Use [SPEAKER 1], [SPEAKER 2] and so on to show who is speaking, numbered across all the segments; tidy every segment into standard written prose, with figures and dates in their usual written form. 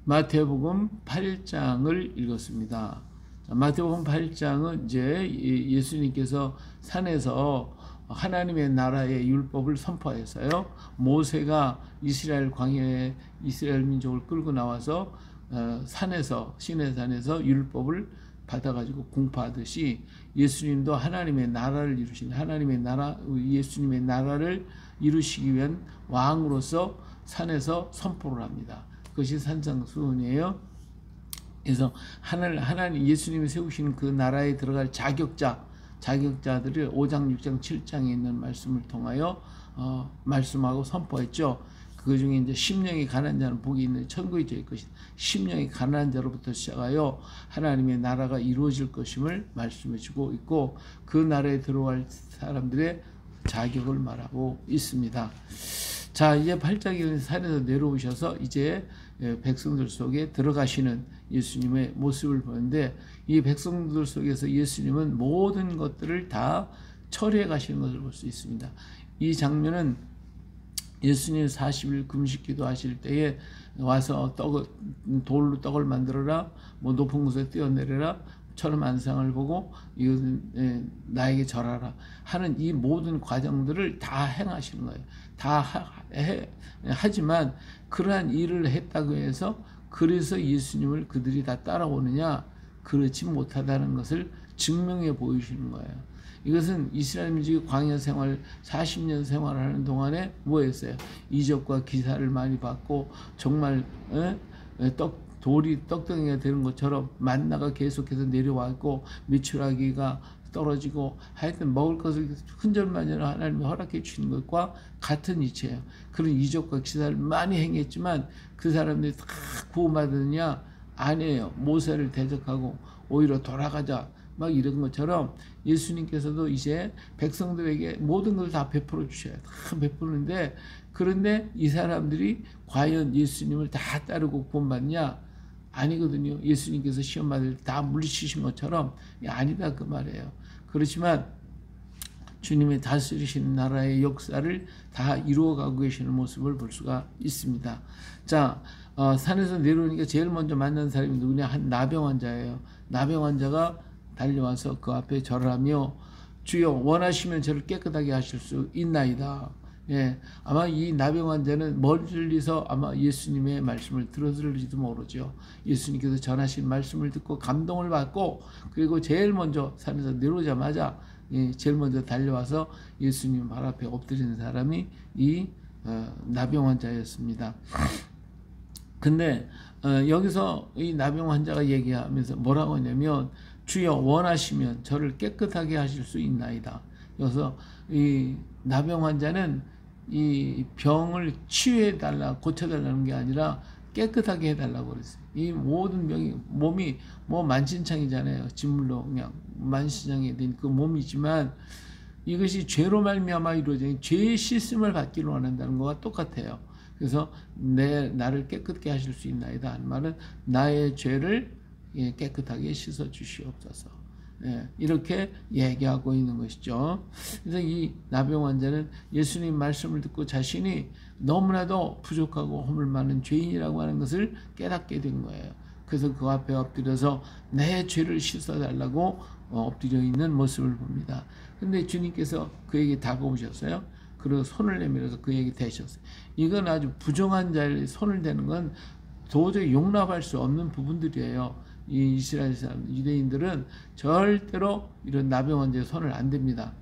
[SPEAKER 1] 마태복음 8장을 읽었습니다. 마태복음 8장은 이제 예수님께서 산에서 하나님의 나라의 율법을 선포했어요. 모세가 이스라엘 광야에 이스라엘 민족을 끌고 나와서 산에서 시내산에서 율법을 받아가지고 공포하듯이 예수님도 하나님의 나라를 이루신 예수님의 나라를 이루시기 위한 왕으로서 산에서 선포를 합니다. 그것이 산상수훈이에요. 그래서 하나님 예수님이 세우시는 그 나라에 들어갈 자격자들을 5장, 6장, 7장에 있는 말씀을 통하여 말씀하고 선포했죠. 그 중에 이제 심령이 가난한 자는 복이 있는 천국이 될 것이다. 심령이 가난한 자로부터 시작하여 하나님의 나라가 이루어질 것임을 말씀해주고 있고, 그 나라에 들어갈 사람들의 자격을 말하고 있습니다. 자, 이제 8장에 산에서 내려오셔서 이제 백성들 속에 들어가시는 예수님의 모습을 보는데, 이 백성들 속에서 예수님은 모든 것들을 다 처리해 가시는 것을 볼 수 있습니다. 이 장면은 예수님 40일 금식 기도하실 때에 와서 돌로 떡을 만들어라, 뭐 높은 곳에 뛰어내려라, 처럼 안상을 보고 이것은 나에게 절하라 하는 이 모든 과정들을 다 행하시는 거예요. 다 하지만 그러한 일을 했다고 해서 그래서 예수님을 그들이 다 따라오느냐? 그렇지 못하다는 것을 증명해 보이시는 거예요. 이것은 이스라엘 민족이 광야 생활 40년 생활을 하는 동안에 뭐 했어요? 이적과 기사를 많이 받고 정말 돌이 떡덩이가 되는 것처럼 만나가 계속해서 내려왔고 메추라기가 떨어지고 하여튼 먹을 것을 흔적만이라도 하나님이 허락해 주시는 것과 같은 이치예요. 그런 이적과 기사를 많이 행했지만 그 사람들이 다 구원받느냐? 아니에요. 모세를 대적하고 오히려 돌아가자 막 이런 것처럼 예수님께서도 이제 백성들에게 모든 걸 다 베풀어 주셔요. 다 베푸는데, 그런데 이 사람들이 과연 예수님을 다 따르고 구원받냐? 아니거든요. 예수님께서 시험 받을 때 다 물리치신 것처럼 아니다 그 말이에요. 그렇지만 주님의 다스리시는 나라의 역사를 다 이루어가고 계시는 모습을 볼 수가 있습니다. 자, 산에서 내려오니까 제일 먼저 만난 사람이 누구냐? 한 나병 환자예요. 나병 환자가 달려와서 그 앞에 절을 하며 주여 원하시면 저를 깨끗하게 하실 수 있나이다. 예, 아마 이 나병 환자는 멀리서 아마 예수님의 말씀을 들었을지도 모르죠. 예수님께서 전하신 말씀을 듣고 감동을 받고, 그리고 제일 먼저 산에서 내려오자마자 제일 먼저 달려와서 예수님 발 앞에 엎드리는 사람이 이 나병 환자였습니다. 근데 여기서 이 나병 환자가 얘기하면서 뭐라고 하냐면 주여 원하시면 저를 깨끗하게 하실 수 있나이다. 그래서 이 나병 환자는 이 병을 치유해달라, 고쳐달라는 게 아니라 깨끗하게 해달라고 그랬어요. 이 모든 병이, 몸이 뭐 만신창이잖아요. 진물로 그냥 만신창이 된 그 몸이지만 이것이 죄로 말미암아 이루어진 죄의 씻음을 받기를 원한다는 것과 똑같아요. 그래서 나를 깨끗게 하실 수 있나이다 하는 말은 나의 죄를 깨끗하게 씻어 주시옵소서. 이렇게 얘기하고 있는 것이죠. 그래서 이 나병 환자는 예수님 말씀을 듣고 자신이 너무나도 부족하고 허물 많은 죄인이라고 하는 것을 깨닫게 된 거예요. 그래서 그 앞에 엎드려서 내 죄를 씻어달라고 엎드려 있는 모습을 봅니다. 근데 주님께서 그에게 다가오셨어요. 그리고 손을 내밀어서 그에게 대셨어요. 이건 아주 부정한 자의 손을 대는 건 도저히 용납할 수 없는 부분들이에요. 이 이스라엘 사람, 유대인들은 절대로 이런 나병 환자의 손을 안 댑니다.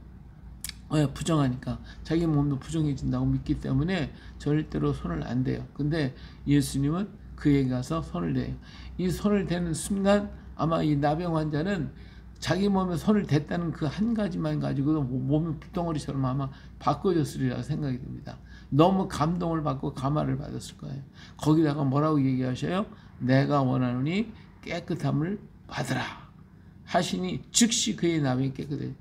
[SPEAKER 1] 부정하니까. 자기 몸도 부정해진다고 믿기 때문에 절대로 손을 안 대요. 근데 예수님은 그에게 가서 손을 대요. 이 손을 대는 순간 아마 이 나병 환자는 자기 몸에 손을 댔다는 그 한 가지만 가지고도 몸이 불덩어리처럼 아마 바꿔졌으리라 생각이 듭니다. 너무 감동을 받고 감화를 받았을 거예요. 거기다가 뭐라고 얘기하셔요? 내가 원하노니 깨끗함을 받으라 하시니 즉시 그의 나병이 깨끗해.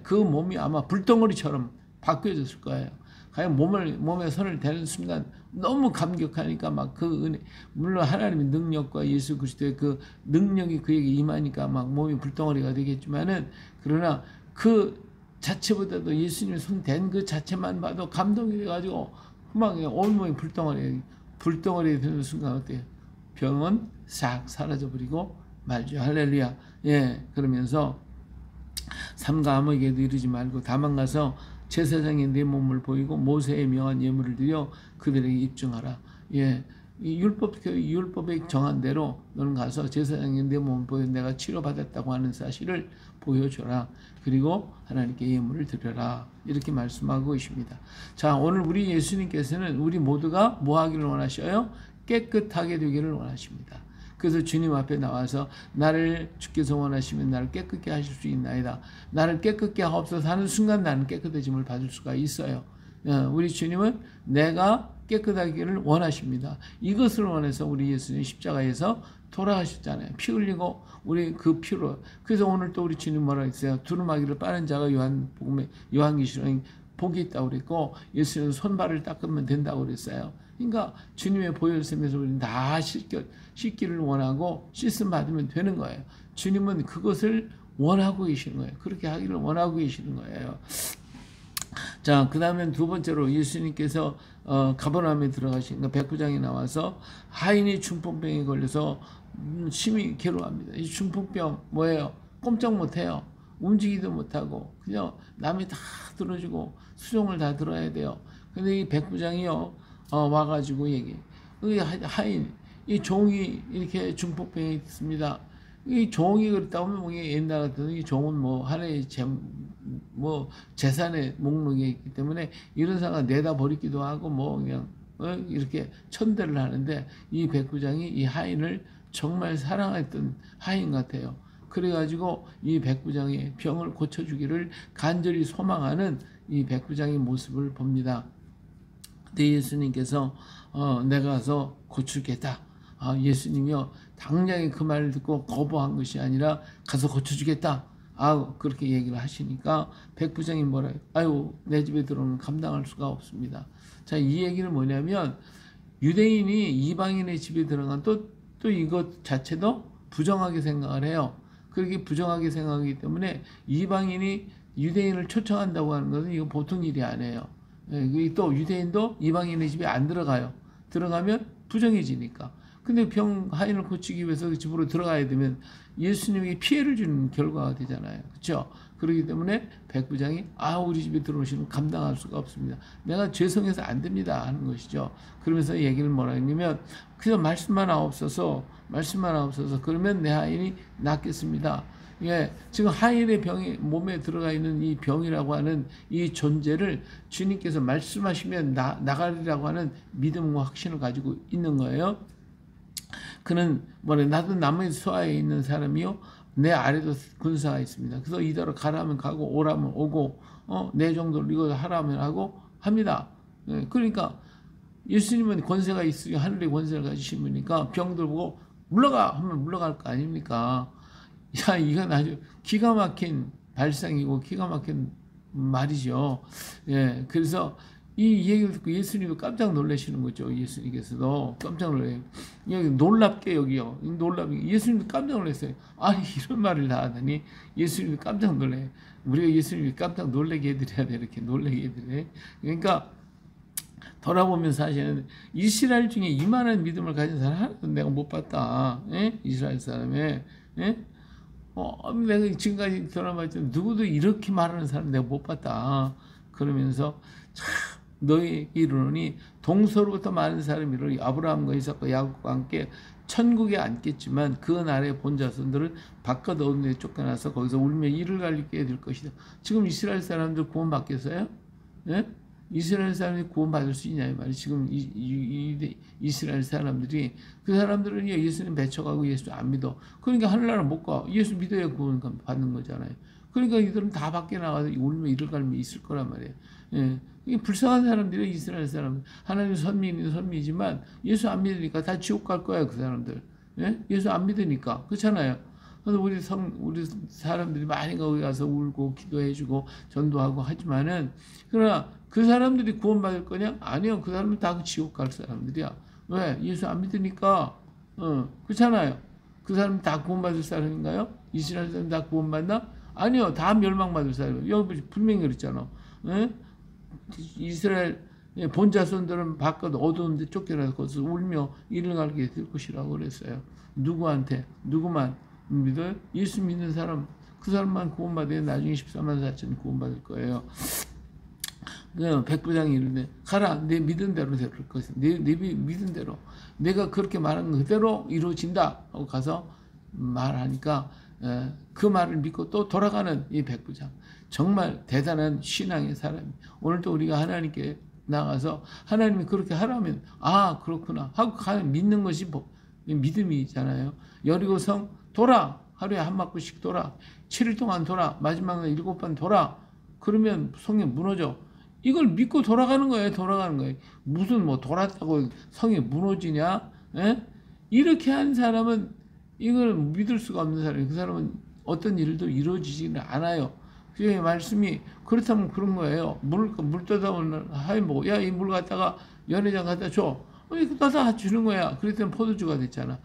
[SPEAKER 1] 그 몸이 아마 불덩어리처럼 바뀌어졌을 거예요. 과연 몸에 손을 대는 순간 너무 감격하니까 막 그 은혜, 물론 하나님의 능력과 예수 그리스도의 그 능력이 그에게 임하니까 막 몸이 불덩어리가 되겠지만은, 그러나 그 자체보다도 예수님의 손 댄 그 자체만 봐도 감동이 돼가지고 막 온몸이 불덩어리 불덩어리에 드는 순간 어때요? 병은 싹 사라져버리고 말죠. 할렐루야. 예, 그러면서 삼가 아무에게도 이르지 말고 다만 가서 제사장에 내 몸을 보이고 모세의 명한 예물을 드려 그들에게 입증하라. 예, 이 율법에 정한 대로 너는 가서 제사장에 내 몸을 보여 내가 치료받았다고 하는 사실을 보여줘라. 그리고 하나님께 예물을 드려라. 이렇게 말씀하고 계십니다. 자, 오늘 우리 예수님께서는 우리 모두가 뭐 하기를 원하셔요? 깨끗하게 되기를 원하십니다. 그래서 주님 앞에 나와서 나를 주께서 원하시면 나를 깨끗게 하실 수 있나이다. 나를 깨끗게 하옵소서 하는 순간 나는 깨끗해짐을 받을 수가 있어요. 우리 주님은 내가 깨끗하기를 원하십니다. 이것을 원해서 우리 예수님 십자가에서 돌아가셨잖아요. 피 흘리고 우리 그 피로. 그래서 오늘 또 우리 주님 뭐라 했어요? 두루마기를 빠는 자가 요한계시록에 복이 있다고 그랬고 예수님은 손발을 닦으면 된다고 그랬어요. 그러니까 주님의 보혈샘에서 우리는 다 씻기를 원하고 씻음 받으면 되는 거예요. 주님은 그것을 원하고 계시는 거예요. 그렇게 하기를 원하고 계시는 거예요. 자, 그 다음에 두 번째로 예수님께서 가버나움에 들어가시니까 백부장이 나와서 하인이 중풍병에 걸려서 심히 괴로워합니다. 이 중풍병 뭐예요? 꼼짝 못해요. 움직이도 못하고 그냥 남이 다 들어주고 수종을 다 들어야 돼요. 근데 이 백부장이요 와가지고 얘기. 이 하인 이 종이 이렇게 중풍병에 있습니다. 이 종이 그렇다 보면 뭐 옛날 같은 이 종은 뭐 하나의 재산의 목록에 있기 때문에 이런 사람을 내다 버리기도 하고 뭐 그냥 이렇게 천대를 하는데 이 백부장이 이 하인을 정말 사랑했던 하인 같아요. 그래가지고 이 백부장의 병을 고쳐주기를 간절히 소망하는 이 백부장의 모습을 봅니다. 근데 예수님께서 내가 가서 고쳐주겠다. 예수님이요 당장에 그 말을 듣고 거부한 것이 아니라 가서 고쳐주겠다. 그렇게 얘기를 하시니까 백부장이 뭐라 해요? 아유 내 집에 들어오면 감당할 수가 없습니다. 자, 이 얘기는 뭐냐면 유대인이 이방인의 집에 들어간 또 이것 자체도 부정하게 생각을 해요. 그렇게 부정하게 생각하기 때문에 이방인이 유대인을 초청한다고 하는 것은 이거 보통 일이 아니에요. 또 유대인도 이방인의 집에 안 들어가요. 들어가면 부정해지니까. 근데 하인을 고치기 위해서 그 집으로 들어가야 되면 예수님에게 피해를 주는 결과가 되잖아요. 그렇죠? 그렇기 때문에 백부장이 우리 집에 들어오시면 감당할 수가 없습니다. 내가 죄송해서 안 됩니다 하는 것이죠. 그러면서 얘기를 뭐라 했냐면 그냥 말씀만 하옵소서 그러면 내 하인이 낫겠습니다. 예, 지금 하인의 병이 몸에 들어가 있는 이 병이라고 하는 이 존재를 주님께서 말씀하시면 나가리라고 하는 믿음과 확신을 가지고 있는 거예요. 그는 나도 남의 수하에 있는 사람이요 내 아래도 군사가 있습니다. 그래서 이대로 가라면 가고 오라면 오고 내 정도로 이거 하라면 하고 합니다. 예, 그러니까 예수님은 권세가 있으니 하늘의 권세를 가지신 분이니까 병들 보고 물러가 하면 물러갈 거 아닙니까? 야, 이건 아주 기가 막힌 발상이고 기가 막힌 말이죠. 예, 그래서 이 얘기를 듣고 예수님이 깜짝 놀라시는 거죠. 예수님께서도 깜짝 놀래요. 여기 놀랍게 여기요. 놀랍게 예수님도 깜짝 놀랐어요. 아니 이런 말을 다 하더니 예수님이 깜짝 놀래요. 우리가 예수님이 깜짝 놀라게 해드려야 돼. 이렇게 놀라게 해드려. 그러니까 돌아보면 사실은 이스라엘 중에 이만한 믿음을 가진 사람 하나도 내가 못 봤다. 예? 이스라엘 사람에. 예? 내가 지금까지 돌아봤을 때 누구도 이렇게 말하는 사람 내가 못 봤다. 그러면서 참 너희 이르노니 동서로부터 많은 사람이 이르노니 아브라함과 이삭과 야곱과 함께 천국에 앉겠지만 그 날에 본 자손들은 바깥 어둠 에 쫓겨나서 거기서 울며 이를 갈리게 될 것이다. 지금 이스라엘 사람들 구원 받겠어요? 예? 이스라엘 사람이 구원받을 수 있냐 이 말이 지금 이스라엘 사람들이 그 사람들은 예수님 배척하고 예수 안 믿어. 그러니까 하늘나라 못 가. 예수 믿어야 구원 받는 거잖아요. 그러니까 이들은 다 밖에 나가서 울며 이를 갈며 있을 거란 말이에요. 예. 이 불쌍한 사람들이 이스라엘 사람. 하나님 선민이지만 예수 안 믿으니까 다 지옥 갈 거예요 그 사람들. 예? 예수 안 믿으니까 그렇잖아요. 그래서 우리 사람들이 많이 거기 가서 울고 기도해주고 전도하고 하지만은 그러나 그 사람들이 구원받을 거냐? 아니요. 그 사람은 다 지옥 갈 사람들이야. 왜? 예수 안 믿으니까. 그렇잖아요. 그 사람 다 구원받을 사람인가요? 이스라엘 사람 다 구원받나? 아니요. 다 멸망받을 사람이에요. 여기 분명히 그랬잖아. 예? 이스라엘 예, 본자손들은 바깥 어두운데 쫓겨나서 거기서 울며 이를 갈게 될 것이라고 그랬어요. 누구한테? 누구만 믿어요? 예수 믿는 사람, 그 사람만 구원받아야 나중에 14만 4천 구원받을 거예요. 백부장이 이르되 가라, 내 믿은 대로 될 것이다. 내 믿은 대로 내가 그렇게 말한 그대로 이루어진다 하고 가서 말하니까 그 말을 믿고 또 돌아가는 이 백부장, 정말 대단한 신앙의 사람이. 오늘도 우리가 하나님께 나가서 하나님이 그렇게 하라면 아 그렇구나 하고 믿는 것이 믿음이잖아요. 여리고성 돌아, 하루에 한 바퀴씩 돌아, 7일 동안 돌아, 마지막 날 7번 돌아. 그러면 성이 무너져. 이걸 믿고 돌아가는 거예요. 돌아가는 거예요. 무슨 뭐 돌았다고 성이 무너지냐? 에? 이렇게 한 사람은 이걸 믿을 수가 없는 사람이에요. 그 사람은 어떤 일도 이루어지지는 않아요. 그 말씀이 그렇다면 그런 거예요. 물 떠다보면 하이 뭐, 야, 이 물 갖다가 연회장 갖다 줘. 이거 다 주는 거야. 그랬더니 포도주가 됐잖아.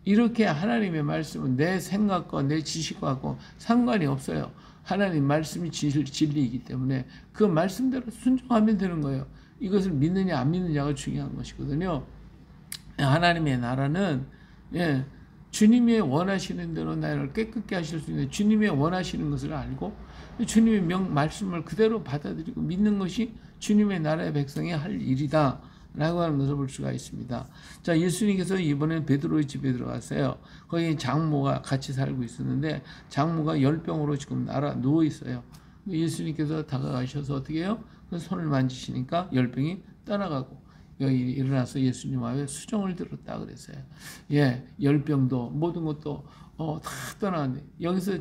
[SPEAKER 1] 이렇게 하나님의 말씀은 내 생각과 내 지식과 상관이 없어요. 하나님 말씀이 진리이기 때문에 그 말씀대로 순종하면 되는 거예요. 이것을 믿느냐 안 믿느냐가 중요한 것이거든요. 하나님의 나라는 주님이 원하시는 대로 나를 깨끗게 하실 수 있는, 주님이 원하시는 것을 알고 주님의 말씀을 그대로 받아들이고 믿는 것이 주님의 나라의 백성이 할 일이다 라고 하는 것을 볼 수가 있습니다. 자, 예수님께서 이번엔 베드로의 집에 들어갔어요. 거기 장모가 같이 살고 있었는데 장모가 열병으로 지금 누워 있어요. 예수님께서 다가가셔서 어떻게 해요? 그 손을 만지시니까 열병이 떠나가고 여기 일어나서 예수님 앞에 수종을 들었다 그랬어요. 예, 열병도 모든 것도 다 떠나는데 여기서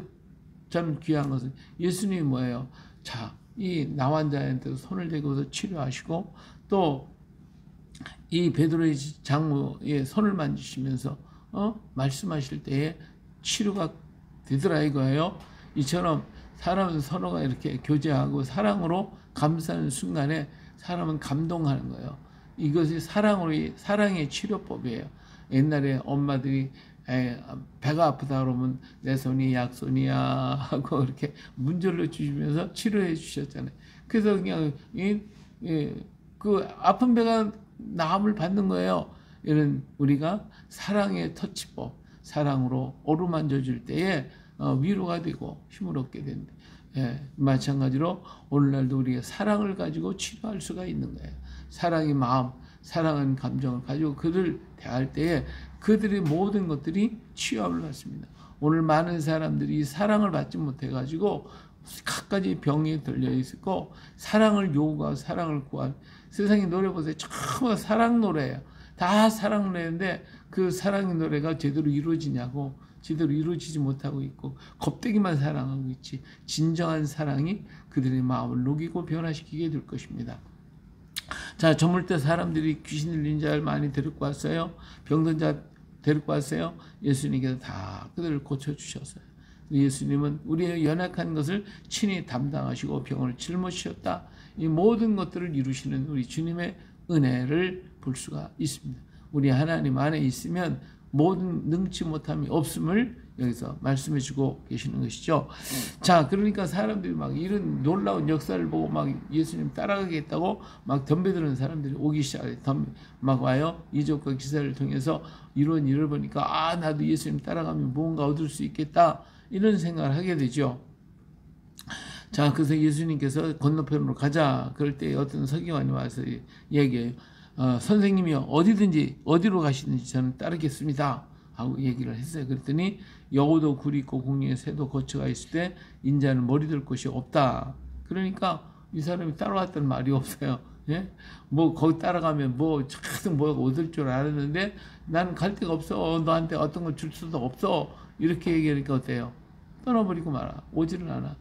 [SPEAKER 1] 참 귀한 것은 예수님이 뭐예요? 자, 이 나환자한테 손을 대고서 치료하시고 또 이 베드로의 장모의 손을 만지시면서 말씀하실 때에 치료가 되더라 이거예요. 이처럼 사람은 서로가 이렇게 교제하고 사랑으로 감싸는 순간에 사람은 감동하는 거예요. 이것이 사랑의 치료법이에요. 옛날에 엄마들이 배가 아프다 그러면 내 손이 약손이야 하고 이렇게 문절로 주시면서 치료해 주셨잖아요. 그래서 그냥 그 아픈 배가 나음을 받는 거예요. 이런 우리가 사랑의 터치법, 사랑으로 어루만져 줄 때에 위로가 되고 힘을 얻게 된다. 마찬가지로 오늘날도 우리가 사랑을 가지고 치료할 수가 있는 거예요. 사랑의 마음, 사랑하는 감정을 가지고 그들을 대할 때에 그들의 모든 것들이 치유함을 받습니다. 오늘 많은 사람들이 사랑을 받지 못해가지고 갖가지 병에 들려 있고 사랑을 요구하고 사랑을 구하는 세상의 노래 보세요. 전부 사랑 노래예요. 다 사랑 노래인데 그 사랑의 노래가 제대로 이루어지냐고, 제대로 이루어지지 못하고 있고 겁대기만 사랑하고 있지 진정한 사랑이 그들의 마음을 녹이고 변화시키게 될 것입니다. 자, 저물 때 사람들이 귀신 들린 자를 많이 데리고 왔어요. 병든 자 데리고 왔어요. 예수님께서 다 그들을 고쳐주셨어요. 예수님은 우리의 연약한 것을 친히 담당하시고 병을 짊어지셨다. 이 모든 것들을 이루시는 우리 주님의 은혜를 볼 수가 있습니다. 우리 하나님 안에 있으면 모든 능치 못함이 없음을 여기서 말씀해 주고 계시는 것이죠. 자, 그러니까 사람들이 막 이런 놀라운 역사를 보고 막 예수님 따라가겠다고 막 덤벼드는 사람들이 오기 시작해. 막 와요. 이적과 기사를 통해서 이런 일을 보니까 아, 나도 예수님 따라가면 뭔가 얻을 수 있겠다. 이런 생각을 하게 되죠. 자, 그래서 예수님께서 건너편으로 가자. 그럴 때 어떤 서기관이 와서 얘기해요. 선생님이 어디로 가시든지 저는 따르겠습니다. 하고 얘기를 했어요. 그랬더니 여우도 굴이 있고 공중에 새도 거처가 있을 때 인자는 머리 들 곳이 없다. 그러니까 이 사람이 따라왔다는 말이 없어요. 예? 뭐 거기 따라가면 뭐 차등 뭐가 얻을 줄 알았는데 나는 갈 데가 없어. 너한테 어떤 걸 줄 수도 없어. 이렇게 얘기하니까 어때요? 떠나버리고 말아. 오지를 않아.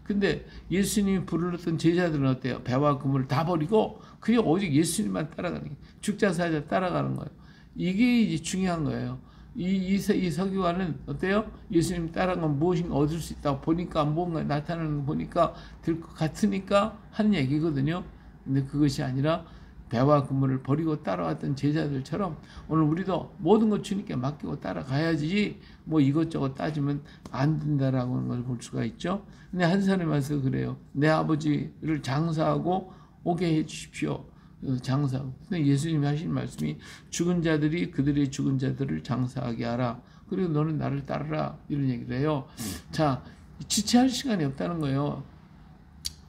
[SPEAKER 1] 근데 예수님이 부르렀던 제자들은 어때요? 배와 그물을 다 버리고 그냥 오직 예수님만 따라가는 거예요. 죽자 사자 따라가는 거예요. 이게 이제 중요한 거예요. 이 서기관은 어때요? 예수님 따라가면 무엇인가 얻을 수 있다고 보니까 뭔가 나타나는 거 보니까 될 것 같으니까 하는 얘기거든요. 근데 그것이 아니라 배와 그물을 버리고 따라왔던 제자들처럼 오늘 우리도 모든 것 주님께 맡기고 따라가야지 뭐 이것저것 따지면 안 된다라고 하는 걸 볼 수가 있죠. 근데 한 사람이 와서 그래요. 내 아버지를 장사하고 오게 해 주십시오. 장사하고. 근데 예수님이 하신 말씀이 죽은 자들이 그들의 죽은 자들을 장사하게 하라. 그리고 너는 나를 따르라. 이런 얘기를 해요. 자, 지체할 시간이 없다는 거예요.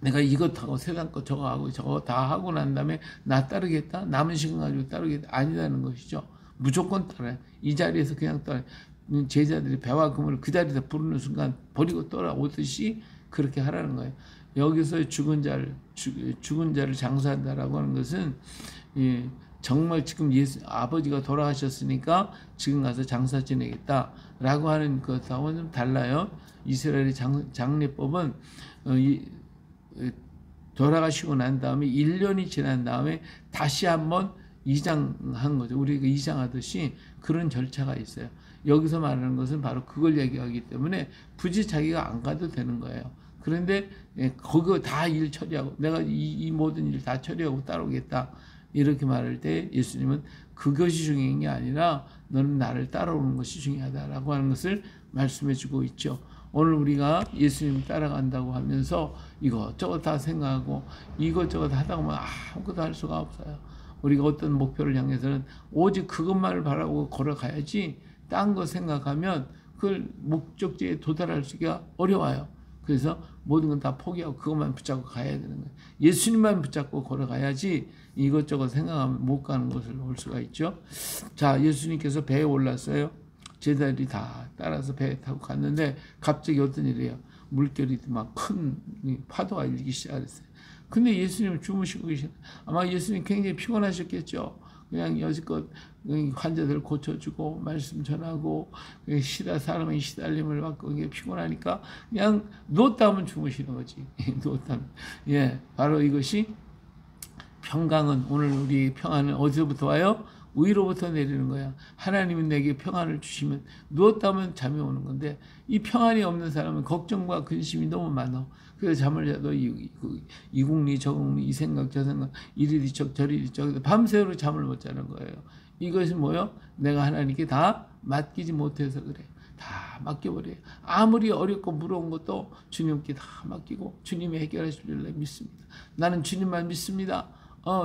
[SPEAKER 1] 내가 이것하고 세상 거 저거 하고 저거 다 하고 난 다음에 나 따르겠다? 남은 시간 가지고 따르겠다? 아니라는 것이죠. 무조건 따라요. 이 자리에서 그냥 따라요. 제자들이 배와 그물을 그 자리에서 부르는 순간 버리고 떠나오듯이 그렇게 하라는 거예요. 여기서 죽은 자를 장사한다라고 하는 것은 정말 지금 아버지가 돌아가셨으니까 지금 가서 장사 지내겠다라고 하는 것하고는 좀 달라요. 이스라엘의 장례법은 돌아가시고 난 다음에 1년이 지난 다음에 다시 한번 이장한 거죠. 우리가 이장하듯이 그런 절차가 있어요. 여기서 말하는 것은 바로 그걸 얘기하기 때문에 굳이 자기가 안 가도 되는 거예요. 그런데 그거 다 일 처리하고 내가 이 모든 일 다 처리하고 따라오겠다 이렇게 말할 때 예수님은 그것이 중요한 게 아니라 너는 나를 따라오는 것이 중요하다라고 하는 것을 말씀해 주고 있죠. 오늘 우리가 예수님 따라간다고 하면서 이것저것 다 생각하고 이것저것 하다 보면 아무것도 할 수가 없어요. 우리가 어떤 목표를 향해서는 오직 그것만을 바라고 걸어가야지 딴 거 생각하면 그 목적지에 도달할 수가 어려워요. 그래서 모든 건 다 포기하고 그것만 붙잡고 가야 되는 거예요. 예수님만 붙잡고 걸어가야지 이것저것 생각하면 못 가는 곳을 올 수가 있죠. 자, 예수님께서 배에 올랐어요. 제자들이 다 따라서 배에 타고 갔는데 갑자기 어떤 일이에요? 물결이 막 큰 파도가 일기 시작했어요. 근데 예수님은 주무시고 계시는 아마 예수님 굉장히 피곤하셨겠죠. 그냥 여지껏 환자들 고쳐주고 말씀 전하고 사람의 시달림을 받고 이게 피곤하니까 그냥 누웠다 하면 주무시는 거지. 누웠다 하면. 예, 바로 이것이 평강은 오늘 우리 평안은 어디서부터 와요? 위로부터 내리는 거야. 하나님은 내게 평안을 주시면 누웠다 하면 잠이 오는 건데 이 평안이 없는 사람은 걱정과 근심이 너무 많아. 그래서 잠을 자도 이국리 저국리 이 생각 저 생각 이리 뒤척 저리 뒤척 밤새도록 잠을 못 자는 거예요. 이것이 뭐요? 내가 하나님께 다 맡기지 못해서 그래. 다 맡겨버려요. 아무리 어렵고 무거운 것도 주님께 다 맡기고 주님이 해결하실 줄 믿습니다. 나는 주님만 믿습니다.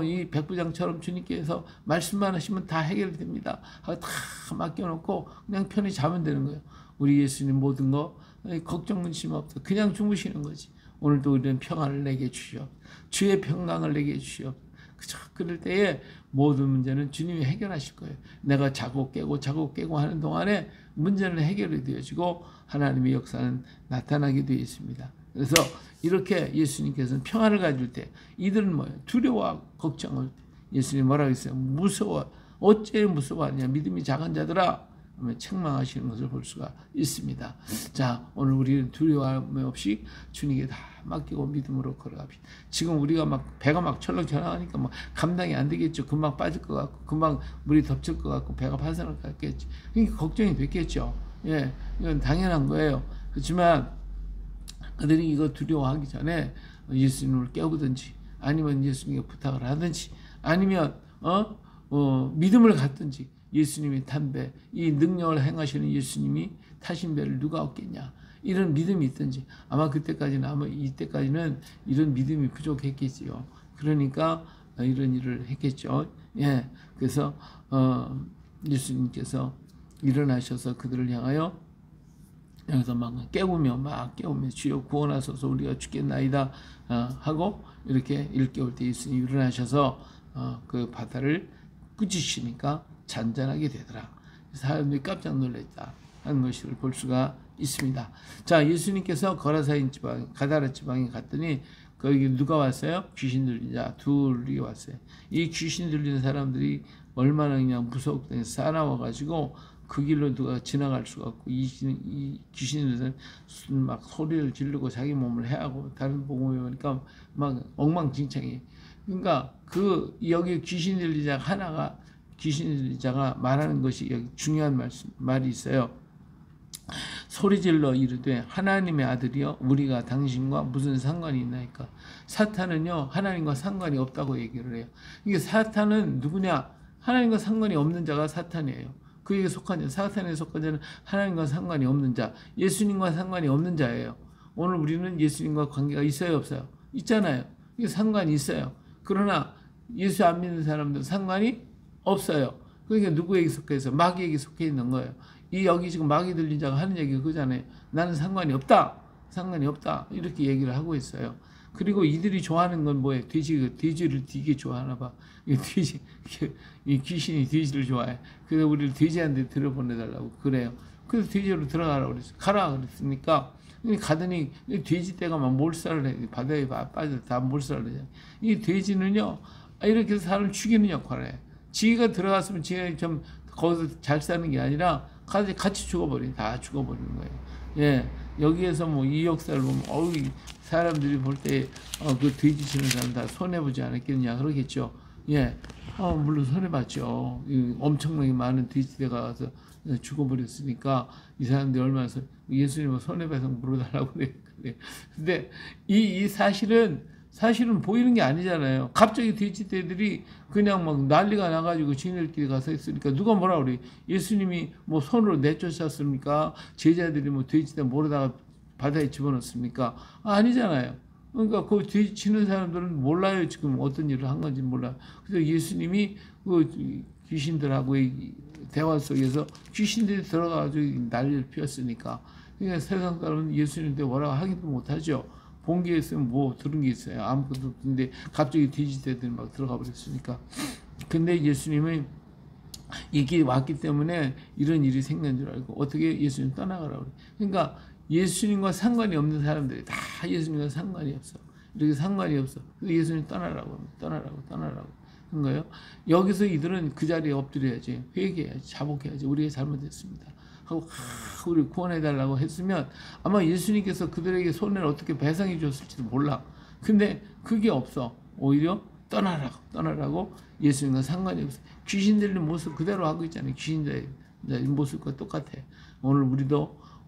[SPEAKER 1] 이 백부장처럼 주님께서 말씀만 하시면 다 해결됩니다. 하고 다 맡겨놓고 그냥 편히 자면 되는 거예요. 우리 예수님 모든 거 걱정 근심 없어. 그냥 주무시는 거지. 오늘도 우리는 평안을 내게 주시오. 주의 평강을 내게 주시오. 그럴 때에 모든 문제는 주님이 해결하실 거예요. 내가 자고 깨고 하는 동안에 문제는 해결이 되어지고 하나님의 역사는 나타나게 되어 있습니다. 그래서 이렇게 예수님께서는 평안을 가질 때 이들은 뭐예요? 두려워하고 걱정할 때 예수님이 뭐라고 했어요? 무서워. 어째 무서워하냐? 믿음이 작은 자들아. 책망하시는 것을 볼 수가 있습니다. 자, 오늘 우리는 두려움 없이 주님께 다 맡기고 믿음으로 걸어갑시다. 지금 우리가 막 배가 막 철렁철렁하니까 막 감당이 안 되겠죠. 금방 빠질 것 같고 금방 물이 덮칠 것 같고 배가 파산할 것 같겠죠. 그러니까 걱정이 됐겠죠. 예, 이건 당연한 거예요. 그렇지만 그들이 이거 두려워하기 전에 예수님을 깨우든지 아니면 예수님께 부탁을 하든지 아니면 믿음을 갖든지 예수님이 탄 배, 이 능력을 행하시는 예수님이 타신 배를 누가 얻겠냐 이런 믿음이 있든지 아마 이때까지는 이런 믿음이 부족했겠지요. 그러니까 이런 일을 했겠죠. 예, 그래서 예수님께서 일어나셔서 그들을 향하여 여기서 막 깨우며 주여 구원하소서 우리가 죽겠나이다 하고 이렇게 일깨울 때 예수님이 일어나셔서 그 바다를 꾸짖으시니까 잔잔하게 되더라. 사람들이 깜짝 놀랐다 하는 것을 볼 수가 있습니다. 자, 예수님께서 거라사인 지방, 가다라 지방에 갔더니 거기 누가 왔어요? 귀신 들린 자 둘이 왔어요. 이 귀신 들린 사람들이 얼마나 그냥 무섭게 싸나워가지고 그 길로 누가 지나갈 수가 없고 이 귀신들은 막 소리를 지르고 자기 몸을 해하고 다른 복음에 보니까 막 엉망진창이. 그러니까 여기 귀신 들린 자 하나가 귀신 들린 자가 말하는 것이 여기 중요한 말이 있어요. 소리질러 이르되 하나님의 아들이여 우리가 당신과 무슨 상관이 있나이까. 사탄은요 하나님과 상관이 없다고 얘기를 해요. 이게 사탄은 누구냐? 하나님과 상관이 없는 자가 사탄이에요. 그에게 속한 자, 사탄에 속한 자는 하나님과 상관이 없는 자, 예수님과 상관이 없는 자예요. 오늘 우리는 예수님과 관계가 있어요 없어요? 있잖아요. 이게 상관이 있어요. 그러나 예수 안 믿는 사람들 상관이 없어요. 그러니까 누구에게 속해서? 마귀에게 속해 있는 거예요. 여기 지금 마귀 들린 자가 하는 얘기가 그잖아요. 나는 상관이 없다. 상관이 없다. 이렇게 얘기를 하고 있어요. 그리고 이들이 좋아하는 건 뭐예요? 돼지를 되게 좋아하나 봐. 이 귀신이 돼지를 좋아해. 그래서 우리를 돼지한테 들여보내달라고 그래요. 그래서 돼지로 들어가라고 그랬어요. 가라 그랬으니까 가더니 돼지 떼가 막 몰살을 해. 바다에 빠져 다 몰살을 해. 이 돼지는요 이렇게 해서 사람을 죽이는 역할을 해. 지가 들어갔으면 지가 좀 거기서 잘 사는 게 아니라 같이 죽어버리는, 다 죽어버리는 거예요. 예, 여기에서 뭐 이 역사를 보면 사람들이 볼 때 그 돼지 치는 사람 다 손해 보지 않았겠냐 그러겠죠. 예, 물론 손해 봤죠. 엄청나게 많은 돼지대가 와서 죽어버렸으니까 이 사람들이 얼마나 예수님은 손해배상 물어달라고 그래요. 근데 이 사실은 보이는 게 아니잖아요. 갑자기 돼지떼들이 그냥 막 난리가 나가지고 지네들끼리 가서 있으니까 누가 뭐라 그래? 예수님이 뭐 손으로 내쫓았습니까? 제자들이 뭐 돼지떼 몰아다가 바다에 집어넣습니까? 아니잖아요. 그러니까 그 돼지 치는 사람들은 몰라요. 지금 어떤 일을 한 건지 몰라요. 그래서 예수님이 그 귀신들하고의 대화 속에서 귀신들이 들어가가지고 난리를 피웠으니까. 그러니까 세상 사람은 예수님한테 뭐라고 하기도 못하죠. 본 게 있으면 뭐 들은 게 있어요. 아무것도 없는데 갑자기 돼지떼들이 막 들어가 버렸으니까. 근데 예수님은 이게 왔기 때문에 이런 일이 생긴 줄 알고 어떻게 예수님 떠나가라고 그래. 그러니까 예수님과 상관이 없는 사람들이 다 예수님과 상관이 없어. 이렇게 상관이 없어. 그래서 예수님 떠나라고 떠나라고 한 거예요. 여기서 이들은 그 자리에 엎드려야지, 회개해야지, 자복해야지. 우리가 잘못했습니다 하고 우리 구원해달라고 했으면 아마 예수님께서 그들에게 손해를 어떻게 배상해 줬을지도 몰라. 근데 그게 없어. 오히려 떠나라고 예수님과 상관이 없어. 귀신 들린 모습 그대로 하고 있잖아요. 귀신들의 모습과 똑같아. 오늘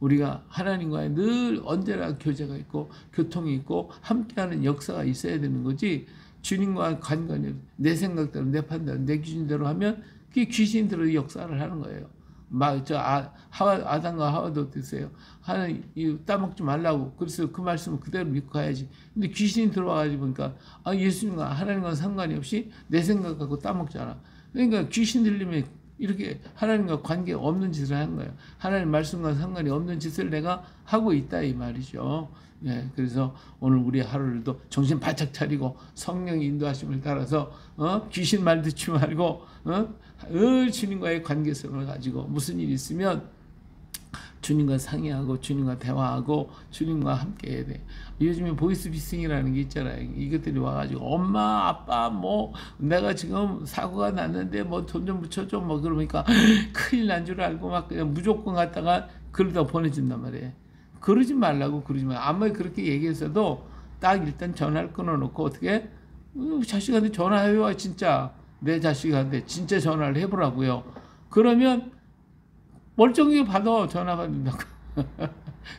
[SPEAKER 1] 우리가 하나님과의 늘 언제나 교제가 있고 교통이 있고 함께하는 역사가 있어야 되는 거지. 주님과 관관이 내 생각대로 내 판단대로 내 기준대로 하면 그게 귀신들의 역사를 하는 거예요. 아담과 하와도 어땠어요? 하나님 따먹지 말라고. 그래서 그 말씀을 그대로 믿고 가야지. 근데 귀신이 들어와가지고 보니까 예수님과 하나님과 상관이 없이 내 생각하고 따먹잖아. 그러니까 귀신 들리면 이렇게 하나님과 관계 없는 짓을 하는 거예요. 하나님 말씀과 상관이 없는 짓을 내가 하고 있다 이 말이죠. 예, 그래서 오늘 우리 하루를도 정신 바짝 차리고 성령의 인도하심을 따라서 귀신 말 듣지 말고 늘 주님과의 관계성을 가지고 무슨 일이 있으면 주님과 상의하고 주님과 대화하고 주님과 함께 해야 돼. 요즘에 보이스피싱이라는 게 있잖아요. 이것들이 와가지고 엄마 아빠 뭐 내가 지금 사고가 났는데 뭐 돈 좀 붙여줘 뭐 그러니까 큰일 난 줄 알고 막 그냥 무조건 갖다가 그러다 보내준단 말이에요. 그러지 말라고. 아무리 그렇게 얘기했어도 딱 일단 전화를 끊어놓고 어떻게 자식한테 전화해와. 진짜 내 자식한테 진짜 전화를 해보라고요. 그러면 멀쩡하게 받아. 전화 받는다고.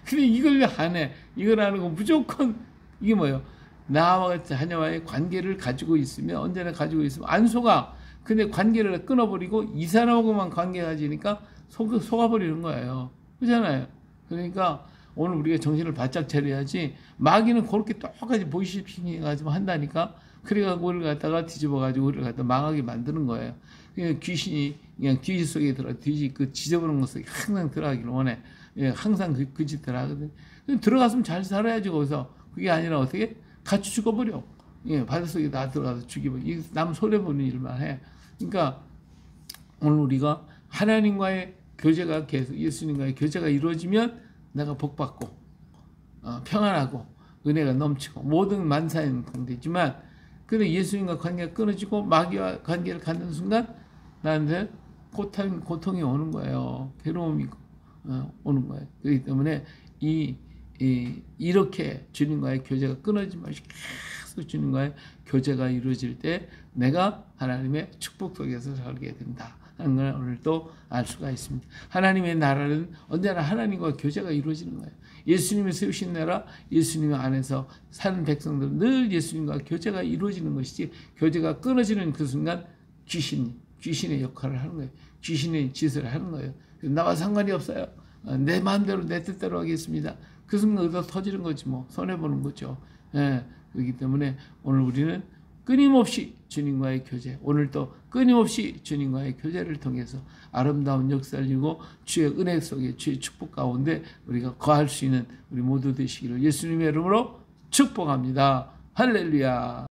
[SPEAKER 1] 근데 이걸 왜 안 해? 이걸 안 하고 무조건 이게 뭐예요? 나와 자녀와의 관계를 가지고 있으면 언제나 가지고 있으면 안 속아. 근데 관계를 끊어버리고 이 사람하고만 관계 가지니까 속아버리는 거예요. 그렇잖아요. 그러니까 오늘 우리가 정신을 바짝 차려야지. 마귀는 그렇게 똑같이 보이스피싱 가지고 한다니까. 그래가지고 우리를 갖다가 뒤집어가지고 우리를 갖다 망하게 만드는 거예요. 그냥 귀신이 그냥 귀신 속에 들어 그 지저분한 것 속에 항상 들어가기를 원해. 예, 항상 그 짓을 하거든. 들어갔으면 잘 살아야지 거기서. 그게 아니라 어떻게 같이 죽어버려. 예, 바닷속에 다 들어가서 죽이버려. 남 손해보는 일만 해. 그러니까 오늘 우리가 하나님과의 교제가 계속 예수님과의 교제가 이루어지면 내가 복받고 평안하고 은혜가 넘치고 모든 만사는 되지만 근데 예수님과 관계가 끊어지고 마귀와 관계를 갖는 순간 나한테 고통이 오는 거예요. 괴로움이 오는 거예요. 그렇기 때문에 이렇게 주님과의 교제가 끊어지지 마시고 계속 주님과의 교제가 이루어질 때 내가 하나님의 축복 속에서 살게 된다 하는 걸 오늘 또 알 수가 있습니다. 하나님의 나라는 언제나 하나님과 교제가 이루어지는 거예요. 예수님이 세우신 나라, 예수님 안에서 사는 백성들은 늘 예수님과 교제가 이루어지는 것이지 교제가 끊어지는 그 순간 귀신의 역할을 하는 거예요. 귀신의 짓을 하는 거예요. 나와 상관이 없어요. 내 마음대로 내 뜻대로 하겠습니다. 그 순간 의도 터지는 거지 뭐. 손해보는 거죠. 예, 그렇기 때문에 오늘 우리는 끊임없이 주님과의 교제, 오늘도 끊임없이 주님과의 교제를 통해서 아름다운 역사를 이루고 주의 은혜 속에 주의 축복 가운데 우리가 거할 수 있는 우리 모두 되시기를 예수님의 이름으로 축복합니다. 할렐루야.